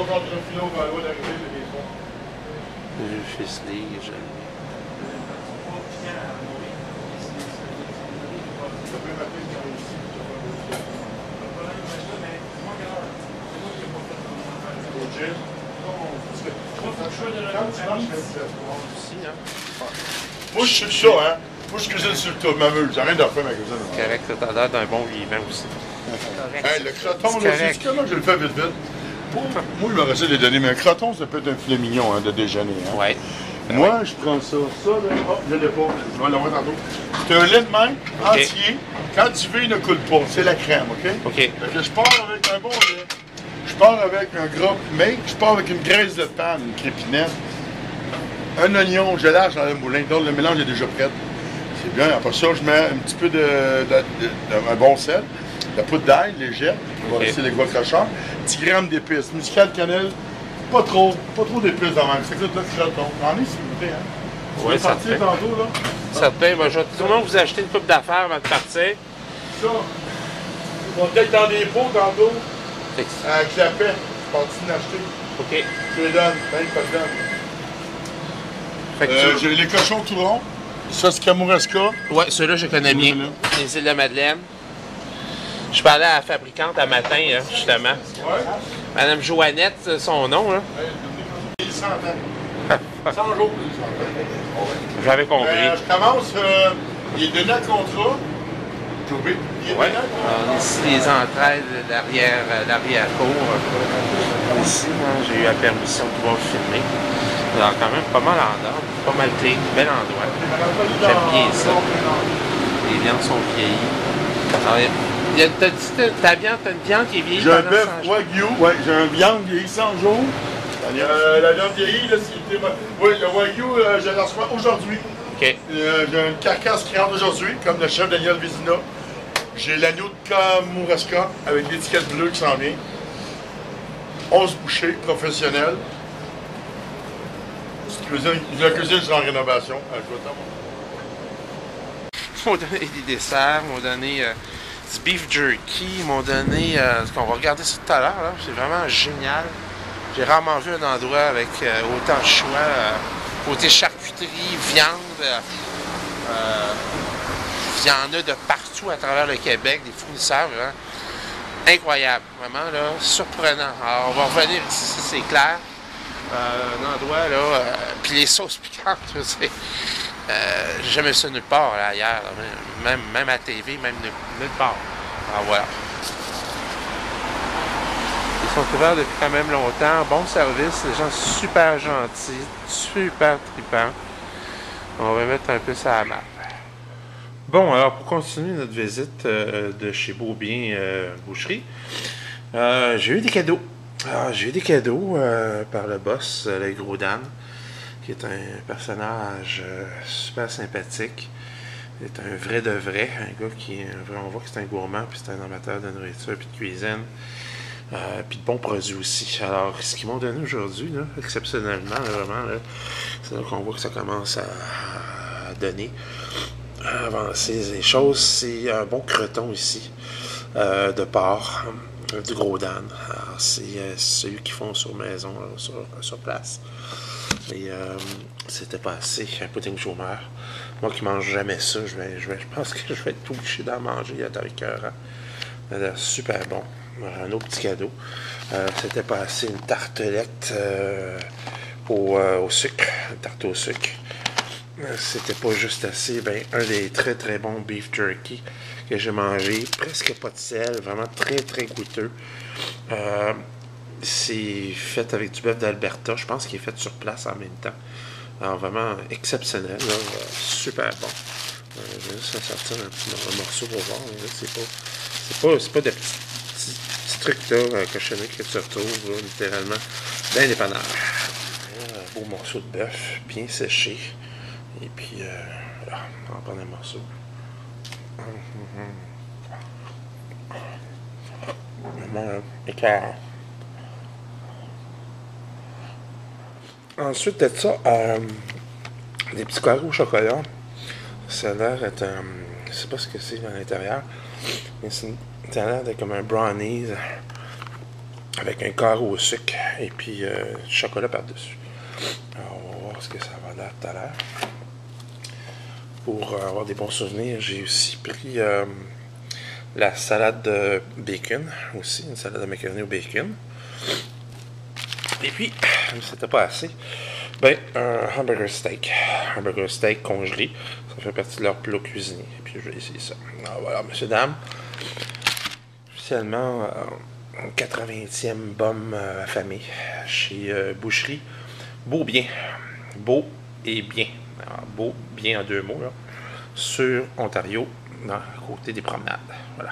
contre le philo, on va loin d'arriver, j'ai des fonds. Le ficelé, j'aime. Moi, je suis ça, hein. Moi, je cuisine sur le tas, m'amuse. J'ai rien à faire, ma cuisine. C'est correct, ça t'as l'air d'un bon vivant aussi. Hey, le croton, là, c'est comment que je le fais vite, vite? Moi, il me restait de les donner, mais un croton, ça peut être un filet mignon, hein, de déjeuner, hein. Ouais. Moi, je prends ça. Ça, là, oh, je l'ai pas. Je vais l'avoir tantôt. C'est un lait de main entier. Quand tu veux, il ne coule pas. C'est la crème, OK? OK. Fait que je pars avec un bon lait. Je pars avec un gras make. Je pars avec une graisse de panne, une crépinette. Un oignon, je lâche dans le moulin. Donc, le mélange est déjà prêt. C'est bien. Après ça, je mets un petit peu un bon sel. La poudre d'ail légère. On va laisser les gros crochants. 10 grammes d'épices. Muscade, cannelle. Pas trop d'épices dans même. C'est que là, tu croton. J'en ai, s'il vous plaît, hein? Oui, ça te fait. Tantôt, là. Ça te fait. Ben, je vais sûrement vous acheter une coupe d'affaires avant de partir. Ça. On va peut-être dans des pots tantôt. Avec la paix. Je suis parti d'acheter. OK. Je les donne. Ben, pas de donne. Fait que J'ai les cochons tout ronds. Ça, c'est Kamouraska. ouais, ceux-là, je connais bien. Les îles de Madeleine. Je parlais à la fabricante un matin, là, justement. Ouais. Madame Joannette, c'est son nom, là. Il 100 ans. 100 jours, il 100 ans. J'avais compris. Je commence. Il est donné à contrat. J'ai oublié. Il est Ouais. donné à contrat. Alors, ici, les entrailles de l'arrière-cour. Ici, j'ai eu la permission de pouvoir filmer. Alors, quand même, pas mal en ordre, pas mal clean, bel endroit. J'aime bien ça. Les viandes sont vieillies. Alors, t'as dit ta viande, t'as une viande qui est vieillie J'ai un pendant bœuf 100 jours. wagyu. Ouais, j'ai un viande vieillie 100 jours. La viande vieillie, là, c'est. Oui, le wagyu, je la reçois aujourd'hui. OK. J'ai une carcasse qui rentre aujourd'hui, comme le chef Daniel Vézina. J'ai l'agneau de Kamouraska avec l'étiquette bleue qui s'en vient. 11 bouchées professionnelles. La cuisine, c'est en rénovation. Ils m'ont donné des desserts, ils m'ont donné du beef jerky, ils m'ont donné... on va regarder ça tout à l'heure, là. C'est vraiment génial. J'ai rarement vu un endroit avec autant de choix. Côté charcuterie, viande. Il y en a de partout à travers le Québec, des fournisseurs, vraiment incroyable. Vraiment, là, surprenant. Alors, on va revenir ici, c'est clair. Un endroit, là, puis les sauces piquantes, c'est... j'ai jamais vu ça nulle part, là, ailleurs, là, même à la TV, même nulle part. Alors voilà. Ils sont ouverts depuis quand même longtemps, bon service, les gens super gentils, super tripants. On va mettre un peu ça à la map. Bon, alors pour continuer notre visite de chez Beaubien Boucherie, j'ai eu des cadeaux. Alors, j'ai eu des cadeaux par le boss, le Gros Dan, qui est un personnage super sympathique. Il est un vrai de vrai, un gars qui, on voit que c'est un gourmand, puis c'est un amateur de nourriture, puis de cuisine, puis de bons produits aussi. Alors, ce qu'ils m'ont donné aujourd'hui, là, exceptionnellement, là, vraiment, là, c'est là qu'on voit que ça commence à donner, à avancer les choses. C'est un bon croton ici, de porc. Du Gros Dan. Alors, c'est celui qu'ils font sur maison, sur place. Et c'était pas assez. Un pudding chômeur. Moi qui mange jamais ça, je pense que je vais être obligé d'en manger. Il y a un cœur. Super bon. Un autre petit cadeau. C'était pas assez. Une tartelette au sucre. Une tarte au sucre. C'était pas juste assez. Ben, un des très très bons beef jerky que j'ai mangé, presque pas de sel, vraiment très très goûteux. C'est fait avec du bœuf d'Alberta, je pense qu'il est fait sur place en même temps. Alors vraiment exceptionnel, là, super bon. Je vais juste sortir un morceau pour voir. C'est pas des petits trucs là, cochonnés que tu retrouves là, littéralement dans les dépanneurs. Un beau morceau de bœuf, bien séché. Et puis, on va prendre un morceau. Vraiment éclairant. Ensuite de ça, des petits carreaux au chocolat. Ça a l'air d'être un... Je sais pas ce que c'est à l'intérieur. Mais ça a l'air d'être comme un brownies avec un carreau au sucre et puis du chocolat par-dessus. Alors, on va voir ce que ça va l'air tout à l'heure. Pour avoir des bons souvenirs, j'ai aussi pris la salade de bacon, aussi, une salade de macaroni au bacon. Et puis, c'était pas assez, ben, un hamburger steak congelé, ça fait partie de leur plat cuisinier. Et puis, je vais essayer ça. Alors voilà, messieurs, dames, officiellement, 80e baume affamé chez Boucherie. Beau bien, beau et bien. Alors, beau, bien en deux mots, là, sur Ontario, à côté des promenades. Voilà.